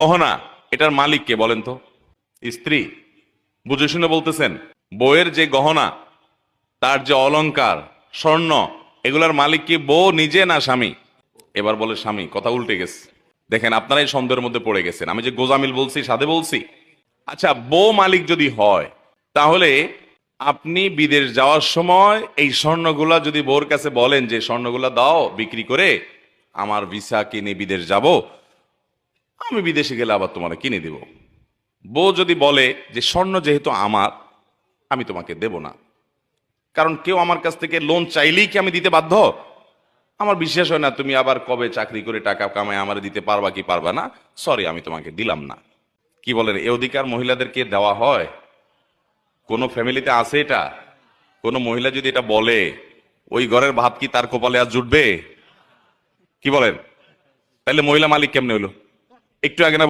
গহনা, এটার মালিক কে বলেন তো? স্ত্রী। বুঝে শুনে বলতেছেন? বউয়ের যে গহনা, তার যে অলংকার, স্বর্ণ, এগুলার মালিক কি বউ নিজে না স্বামী? এবার বলে স্বামী। কথা উল্টে গেছে। দেখেন, আপনারাই সন্দেহের মধ্যে পড়ে গেছেন। আমি যে গোজামিল বলছি, সাধে বলছি? আচ্ছা, বউ মালিক যদি হয়, তাহলে আপনি বিদেশ যাওয়ার সময় এই স্বর্ণগুলা যদি বউর কাছে বলেন যে স্বর্ণগুলা দাও বিক্রি করে, আমার ভিসা কিনে বিদেশ যাব, আমি বিদেশে গেলে আবার তোমার কিনে দেব। বউ যদি বলে যে স্বর্ণ যেহেতু আমার, আমি তোমাকে দেব না, কারণ কেউ আমার কাছ থেকে লোন চাইলেই কি আমি দিতে বাধ্য? আমার বিশ্বাস হয় না তুমি আবার কবে চাকরি করে টাকা কামায় আমার দিতে পারবা কি পারবা না, সরি আমি তোমাকে দিলাম না। কি বলেন, এ অধিকার মহিলাদেরকে দেওয়া হয়? কোন ফ্যামিলিতে আছে এটা? কোন মহিলা যদি এটা বলে, ওই ঘরের ভাত কি তার কপালে আর জুটবে? কি বলেন? তাহলে মহিলা মালিক কেমনে হইলো? একটু আগে না